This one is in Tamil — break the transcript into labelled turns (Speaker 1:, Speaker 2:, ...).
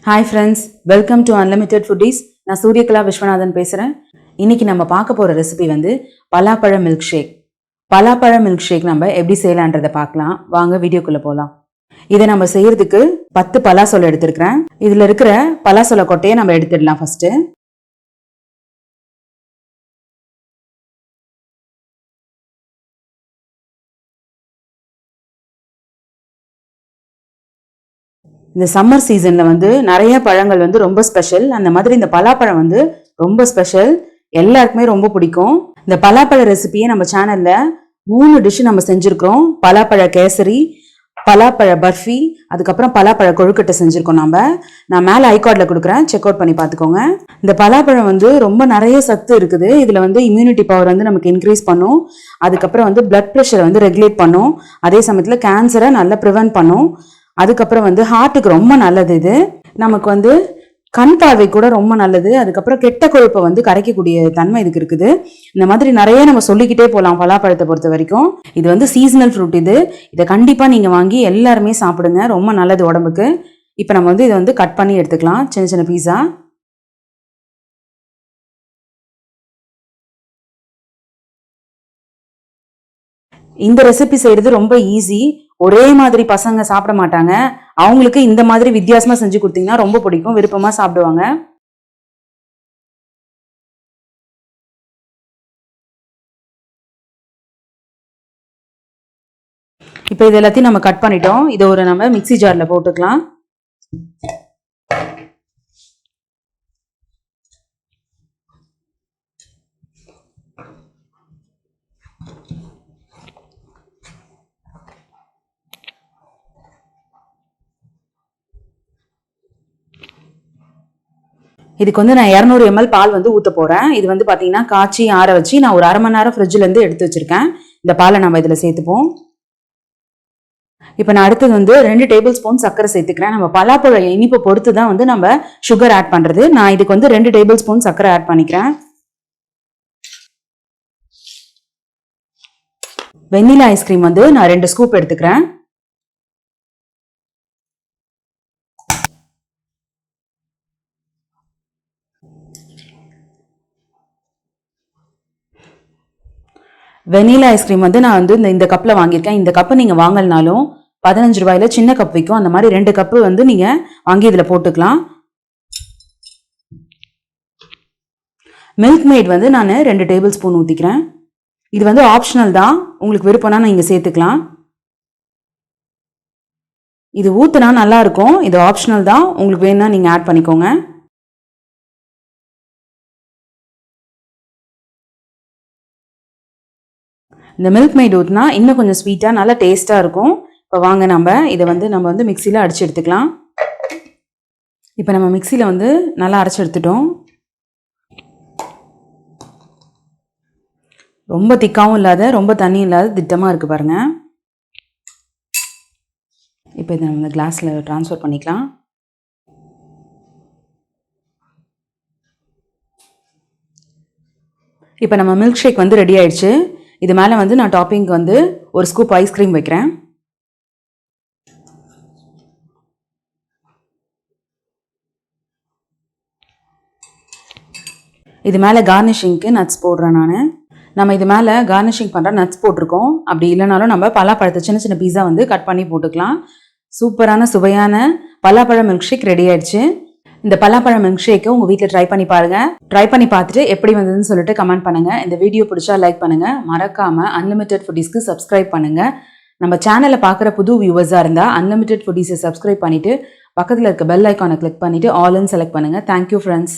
Speaker 1: Hi friends, welcome to Unlimited Foodies. நான் சூரியகலா விஸ்வநாதன் பேசுறேன். இன்னைக்கு நம்ம பார்க்க போற ரெசிபி வந்து பலாப்பழ மில்க் ஷேக். பலாப்பழ மில்க் ஷேக் நம்ம எப்படி செய்யலாம்ன்றதை பார்க்கலாம். வாங்க வீடியோக்குள்ள போலாம். இதை நம்ம செய்யறதுக்கு 10 பலாசொலை எடுத்திருக்கிறேன். இதுல இருக்கிற பலாசொலை கொட்டையை நம்ம எடுத்துடலாம் ஃபர்ஸ்ட். இந்த சம்மர் சீசன்ல வந்து நிறைய பழங்கள் வந்து ரொம்ப ஸ்பெஷல். அந்த மாதிரி இந்த பலாப்பழம் வந்து ரொம்ப ஸ்பெஷல், எல்லாருக்குமே ரொம்ப பிடிக்கும். இந்த பலாப்பழ ரெசிபியை நம்ம சேனல்ல 3 டிஷ் நம்ம செஞ்சிருக்கிறோம். பலாப்பழ கேசரி, பலாப்பழ பர்ஃபி, அதுக்கப்புறம் பலாப்பழ கொழுக்கட்டை செஞ்சிருக்கோம். நான் மேலே ஐகார்ட்ல கொடுக்குறேன், செக் அவுட் பண்ணி பார்த்துக்கோங்க. இந்த பலாப்பழம் வந்து ரொம்ப நிறைய சத்து இருக்குது. இதுல வந்து இம்யூனிட்டி பவர் வந்து நமக்கு இன்க்ரீஸ் பண்ணும். அதுக்கப்புறம் வந்து பிளட் ப்ரெஷரை வந்து ரெகுலேட் பண்ணும். அதே சமயத்துல கேன்சரை நல்லா ப்ரிவென்ட் பண்ணும். அதுக்கப்புறம் வந்து ஹார்ட்டுக்கு ரொம்ப நல்லது. இது நமக்கு வந்து கண் பார்வை கூட ரொம்ப நல்லது. அதுக்கப்புறம் கெட்ட கொழுப்பை வந்து கரைக்கக்கூடிய தன்மை இதுக்கு இருக்குது. இந்த மாதிரி நிறைய நம்ம சொல்லிக்கிட்டே போகலாம் பலாப்பழத்தை பொறுத்த வரைக்கும். இது வந்து சீசனல் ஃப்ரூட். இதை கண்டிப்பா நீங்க வாங்கி எல்லாருமே சாப்பிடுங்க, ரொம்ப நல்லது உடம்புக்கு. இப்போ நம்ம வந்து இதை வந்து கட் பண்ணி எடுத்துக்கலாம், சின்ன சின்ன பீஸா. இந்த ரெசிபி செய்யறது ரொம்ப ஈஸி. ஒரே மாதிரி பசங்க சாப்பிட மாட்டாங்க. அவங்களுக்கு இந்த மாதிரி வித்தியாசமா செஞ்சு கொடுத்தீங்கன்னா ரொம்ப பிடிக்கும், விருப்பமா சாப்பிடுவாங்க. இப்போ இது எல்லாத்தையும் நம்ம கட் பண்ணிட்டோம். இதை ஒரு நம்ம மிக்ஸி ஜார்ல போட்டுக்கலாம். இதுக்கு வந்து நான் 200 ml பால் வந்து ஊற்ற போறேன். இது வந்து பாத்தீங்கன்னா காய்ச்சி ஆற வச்சு நான் ஒரு அரை மணி நேரம் ஃப்ரிட்ஜ்ல இருந்து எடுத்து வச்சிருக்கேன். இந்த பாலை நம்ம இதுல சேர்த்துப்போம். இப்போ நான் அடுத்தது வந்து 2 டேபிள் ஸ்பூன் சர்க்கரை சேர்த்துக்கிறேன். நம்ம பலாப்பழ இனிப்பை பொறுத்து தான் வந்து நம்ம சுகர் ஆட் பண்றது. நான் இதுக்கு வந்து 2 டேபிள் ஸ்பூன் சர்க்கரை ஆட் பண்ணிக்கிறேன். வெண்ணிலா ஐஸ்கிரீம் வந்து நான் 2 ஸ்கூப் எடுத்துக்கிறேன். வெனிலா ஐஸ்கிரீம் வந்து நான் வந்து இந்த கப்பில் வாங்கியிருக்கேன். இந்த கப்பு நீங்கள் வாங்கலனாலும் 15 ரூபாயில சின்ன கப் விற்கும். அந்த மாதிரி 2 கப்பு வந்து நீங்கள் வாங்கி இதில் போட்டுக்கலாம். மில்க் மேட் வந்து நான் 2 டேபிள் ஸ்பூன் ஊற்றிக்கிறேன். இது வந்து ஆப்ஷனல் தான், உங்களுக்கு விருப்பம்னா நீங்கள் சேர்த்துக்கலாம். இது ஊற்றினா நல்லா இருக்கும். இது ஆப்ஷனல் தான், உங்களுக்கு வேணும்னா நீங்கள் ஆட் பண்ணிக்கோங்க. இந்த மில்க் மேட் ஊற்றினா இன்னும் கொஞ்சம் ஸ்வீட்டாக நல்லா டேஸ்ட்டாக இருக்கும். இப்போ வாங்க நம்ம இதை வந்து மிக்சியில் அடிச்சு எடுத்துக்கலாம். இப்போ நம்ம மிக்சியில் வந்து நல்லா அரைச்சி எடுத்துட்டோம். ரொம்ப திக்காவும் இல்லாத ரொம்ப தண்ணி இல்லாத திட்டமாக இருக்குது பாருங்க. இப்போ இதை நம்ம கிளாஸில் ட்ரான்ஸ்ஃபர் பண்ணிக்கலாம். இப்போ நம்ம மில்க் ஷேக் வந்து ரெடி ஆயிடுச்சு. இது மேலே வந்து நான் டாப்பிங்க்கு வந்து ஒரு ஸ்கூப் ஐஸ்கிரீம் வைக்கிறேன். இது மேலே கார்னிஷிங்க்கு நட்ஸ் போடுறேன் நம்ம இது மேலே கார்னிஷிங் பண்ணுற நட்ஸ் போட்டிருக்கோம். அப்படி இல்லைனாலும் நம்ம பலாப்பழத்தை சின்ன சின்ன பீஸா வந்து கட் பண்ணி போட்டுக்கலாம். சூப்பரான சுவையான பலாப்பழ மில்க் ஷேக் ரெடி ஆயிடுச்சு. இந்த பலாப்பழ மில்க் ஷேக்கை உங்கள் வீட்டில் ட்ரை பண்ணி பாருங்க. ட்ரை பண்ணி பார்த்துட்டு எப்படி வந்ததுன்னு சொல்லிட்டு கமெண்ட் பண்ணுங்க. இந்த வீடியோ பிடிச்சா லைக் பண்ணுங்க. மறக்காம அன்லிமிட்டெட் ஃபுட்டீஸ்க்கு சப்ஸ்கிரைப் பண்ணுங்க. நம்ம சேனலை பார்க்குற புது வியூவர்ஸாக இருந்தால் அன்லிமிட்டெட் ஃபுட்டீஸை சப்ஸ்கிரைப் பண்ணிட்டு பக்கத்தில் இருக்க பெல் ஐக்கானை கிளிக் பண்ணிட்டு ஆல்னு செலக்ட் பண்ணுங்க. Thank you friends.